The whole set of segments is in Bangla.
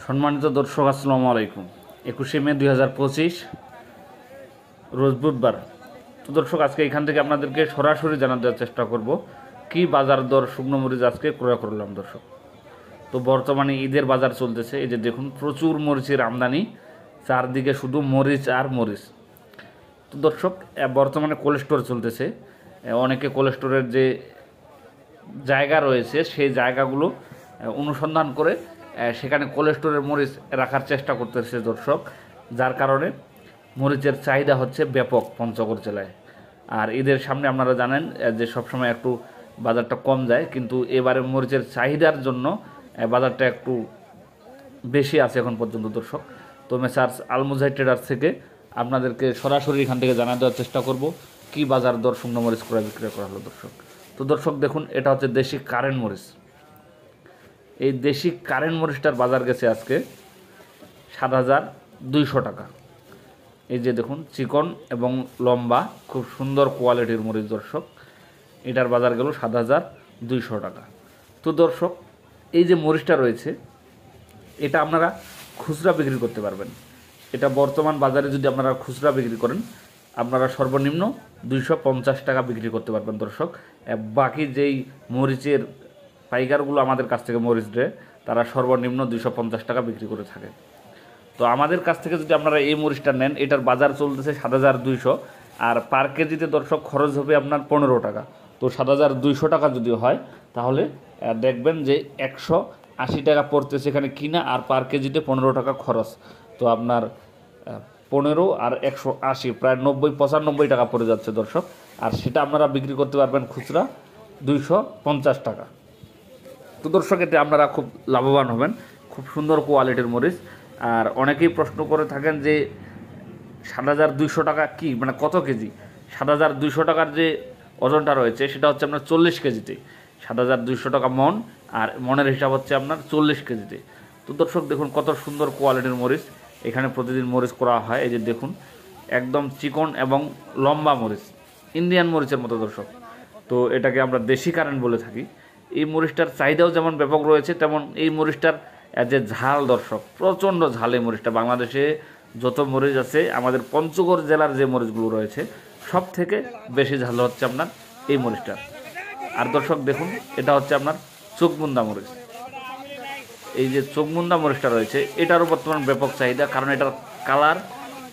সম্মানিত দর্শক, আসসালামু আলাইকুম। 21শে মে 2025 রোজ বুধবার। তো দর্শক, আজকে এখান থেকে আপনাদেরকে সরাসরি জানাতে দেওয়ার চেষ্টা করব কি বাজার দর শুকনো মরিচ আজকে ক্রয় করলাম দর্শক। তো বর্তমানে ঈদের বাজার চলতেছে, এই যে দেখুন প্রচুর মরিচের আমদানি, চারদিকে শুধু মরিচ আর মরিচ। তো দর্শক, বর্তমানে কোল্ড স্টোর চলতেছে, অনেকে কোল্ড স্টোরের যে জায়গা রয়েছে সেই জায়গাগুলো অনুসন্ধান করে সেখানে কোল্ড স্টোরের মরিচ রাখার চেষ্টা করতেছে দর্শক, যার কারণে মরিচের চাহিদা হচ্ছে ব্যাপক পঞ্চগড় জেলায়। আর ঈদের সামনে আপনারা জানেন যে সবসময় একটু বাজারটা কম যায়, কিন্তু এবারে মরিচের চাহিদার জন্য বাজারটা একটু বেশি আছে এখন পর্যন্ত দর্শক। তো মেসার্স আলমুজাহিদ ট্রেডার্স থেকে আপনাদেরকে সরাসরি এখান থেকে জানা দেওয়ার চেষ্টা করব কি বাজার দর শুকনো মরিচ ক্রয় বিক্রয় করা হলো দর্শক। তো দর্শক দেখুন, এটা হচ্ছে দেশি কারেন্ট মরিচ। এই দেশি কারেন্ট মরিচটার বাজার গেছে আজকে 7,200 টাকা। এই যে দেখুন চিকন এবং লম্বা, খুব সুন্দর কোয়ালিটির মরিচ দর্শক, এটার বাজার গেল 7,200 টাকা। তো দর্শক, এই যে মরিচটা রয়েছে এটা আপনারা খুচরা বিক্রি করতে পারবেন। এটা বর্তমান বাজারে যদি আপনারা খুচরা বিক্রি করেন, আপনারা সর্বনিম্ন 250 টাকা বিক্রি করতে পারবেন দর্শক। বাকি যেই মরিচের পাইকারগুলো আমাদের কাছ থেকে মরিচ দেয়, তারা সর্বনিম্ন 250 টাকা বিক্রি করে থাকে। তো আমাদের কাছ থেকে যদি আপনারা এই মরিচটা নেন, এটার বাজার চলতেছে 7,200, আর পার কেজিতে দর্শক খরচ হবে আপনার 15 টাকা। তো 7,200 টাকা যদি হয়, তাহলে দেখবেন যে 180 টাকা পড়তেছে এখানে কিনা, আর পার কেজিতে 15 টাকা খরচ। তো আপনার 15 আর 180 প্রায় 90-95 টাকা পড়ে যাচ্ছে দর্শক। আর সেটা আপনারা বিক্রি করতে পারবেন খুচরা 250 টাকা। তো দর্শক, এতে আপনারা খুব লাভবান হবেন। খুব সুন্দর কোয়ালিটির মরিচ। আর অনেকেই প্রশ্ন করে থাকেন যে 7,200 টাকা কি, মানে কত কেজি? 7,200 টাকার যে ওজনটা রয়েছে সেটা হচ্ছে আপনার 40 কেজিতে। 7,200 টাকা মন, আর মনের হিসাব হচ্ছে আপনার 40 কেজিতে। তো দর্শক দেখুন কত সুন্দর কোয়ালিটির মরিচ এখানে প্রতিদিন মরিচ করা হয়। এই যে দেখুন একদম চিকন এবং লম্বা মরিচ, ইন্ডিয়ান মরিচের মতো দর্শক। তো এটাকে আমরা দেশি কারেন্ট বলে থাকি। এই মরিচটার চাহিদাও যেমন ব্যাপক রয়েছে, তেমন এই মরিচটার যে ঝাল দর্শক, প্রচণ্ড ঝাল এই মরিচটা। বাংলাদেশে যত মরিচ আছে, আমাদের পঞ্চগড় জেলার যে মরিচগুলো রয়েছে সব থেকে বেশি ঝাল হচ্ছে আপনার এই মরিচটা। আর দর্শক দেখুন, এটা হচ্ছে আপনার চোখমুন্দা মরিচ। এই যে চোখমুন্দা মরিচটা রয়েছে, এটারও বর্তমান ব্যাপক চাহিদা, কারণ এটার কালার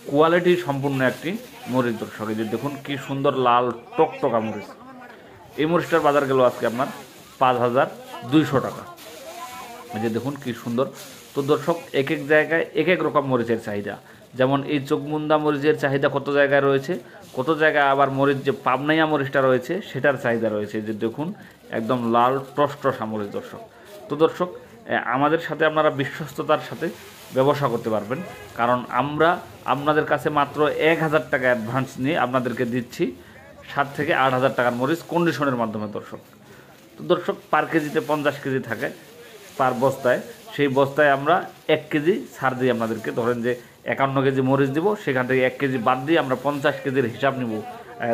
কোয়ালিটি সম্পূর্ণ একটি মরিচ দর্শক। এই যে দেখুন কি সুন্দর লাল টকটকা মরিচ। এই মরিচটার বাজার গেল আজকে আপনার 5,200 টাকা। এই যে দেখুন কি সুন্দর। তো দর্শক, এক এক জায়গায় এক এক রকম মরিচের চাহিদা। যেমন এই চোখমুন্দা মরিচের চাহিদা কত জায়গায় রয়েছে, কত জায়গায় আবার মরিচ যে পাবনাইয়া মরিচটা রয়েছে সেটার চাহিদা রয়েছে। যে দেখুন একদম লাল টসটসা মরিচ দর্শক। তো দর্শক, আমাদের সাথে আপনারা বিশ্বস্ততার সাথে ব্যবসা করতে পারবেন, কারণ আমরা আপনাদের কাছে মাত্র 1,000 টাকা অ্যাডভান্স নিয়ে আপনাদেরকে দিচ্ছি 7 থেকে 8,000 টাকার মরিচ কন্ডিশনের মাধ্যমে দর্শক। তো দর্শক, পার কেজিতে 50 কেজি থাকে পার বস্তায়। সেই বস্তায় আমরা 1 কেজি ছাড় দিই আপনাদেরকে। ধরেন যে 51 কেজি মরিচ দিব, সেখান থেকে 1 কেজি বাদ দিয়ে আমরা 50 কেজির হিসাব নিব,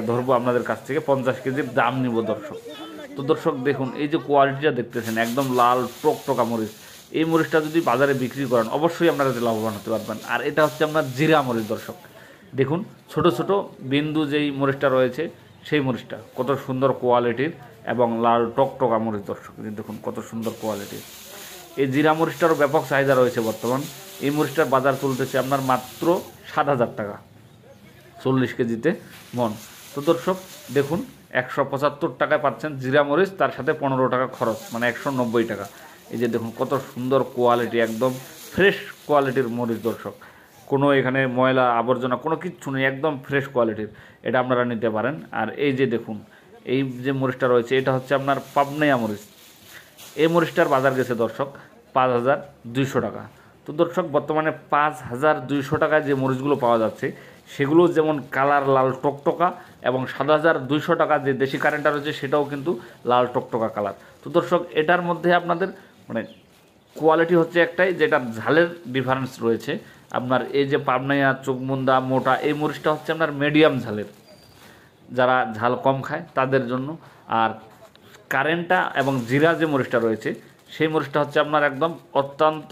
ধরবো আপনাদের কাছ থেকে 50 কেজির দাম নিব দর্শক। তো দর্শক দেখুন এই যে কোয়ালিটিটা দেখতেছেন, একদম লাল টকটকা মরিচ। এই মরিচটা যদি বাজারে বিক্রি করেন, অবশ্যই আপনারা লাভবান হতে পারবেন। আর এটা হচ্ছে আপনার জিরা মরিচ দর্শক। দেখুন ছোট ছোট বিন্দু যেই মরিচটা রয়েছে, সেই মরিচটা কত সুন্দর কোয়ালিটির এবং লাল টকটকা মরিচ দর্শক। দেখুন কত সুন্দর কোয়ালিটির। এই জিরা মরিচটারও ব্যাপক চাহিদা রয়েছে বর্তমান। এই মরিচটার বাজার চলতেছে আপনার মাত্র 7,000 টাকা 40 কেজিতে মন। তো দর্শক দেখুন 175 টাকায় পাচ্ছেন জিরা মরিচ, তার সাথে 15 টাকা খরচ, মানে 190 টাকা। এই যে দেখুন কত সুন্দর কোয়ালিটি, একদম ফ্রেশ কোয়ালিটির মরিচ দর্শক। কোনো এখানে ময়লা আবর্জনা কোনো কিচ্ছু নেই, একদম ফ্রেশ কোয়ালিটির। এটা আপনারা নিতে পারেন। আর এই যে দেখুন এই যে মরিচটা রয়েছে, এটা হচ্ছে আপনার পাবনাইয়া মরিচ। এই মরিচটার বাজার গেছে দর্শক 5,200 টাকা। তো দর্শক, বর্তমানে 5,200 টাকায় যে মরিচগুলো পাওয়া যাচ্ছে সেগুলো যেমন কালার লাল টকটকা, এবং 7,200 টাকা যে দেশি কারেন্টটা রয়েছে সেটাও কিন্তু লাল টকটকা কালার। তো দর্শক, এটার মধ্যে আপনাদের মানে কোয়ালিটি হচ্ছে একটাই, যেটা ঝালের ডিফারেন্স রয়েছে। আপনার এই যে পাবনাইয়া চোখমুন্দা মোটা এই মরিচটা হচ্ছে আপনার মিডিয়াম ঝালের, যারা ঝাল কম খায় তাদের জন্য। আর কারেন্টটা এবং জিরা যে মরিচটা রয়েছে সেই মরিচটা হচ্ছে আপনার একদম অত্যন্ত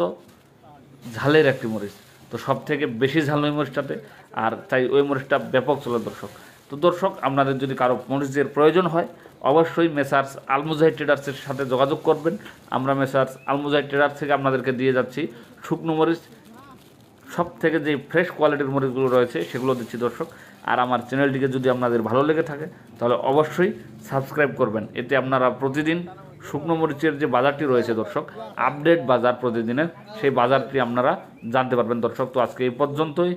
ঝালের একটি মরিচ। তো সব থেকে বেশি ঝাল ওই মরিচটাতে, আর তাই ওই মরিচটা ব্যাপক চলে দর্শক। তো দর্শক, আপনাদের যদি কারো মরিচের প্রয়োজন হয় অবশ্যই মেসার্স আলমুজাহিদ ট্রেডার্সের সাথে যোগাযোগ করবেন। আমরা মেসার্স আলমুজাহিদ ট্রেডার্স থেকে আপনাদেরকে দিয়ে যাচ্ছি শুকনো মরিচ, সব থেকে যে ফ্রেশ কোয়ালিটির মরিচগুলো রয়েছে সেগুলো দিচ্ছি দর্শক। আর আমার চ্যানেলটিকে যদি আপনাদের ভালো লেগে থাকে তাহলে অবশ্যই সাবস্ক্রাইব করবেন, এতে আপনারা প্রতিদিন শুকনো মরিচের যে বাজারটি রয়েছে দর্শক, আপডেট বাজার প্রতিদিনের, সেই বাজারটি আপনারা জানতে পারবেন দর্শক। তো আজকে এই পর্যন্তই।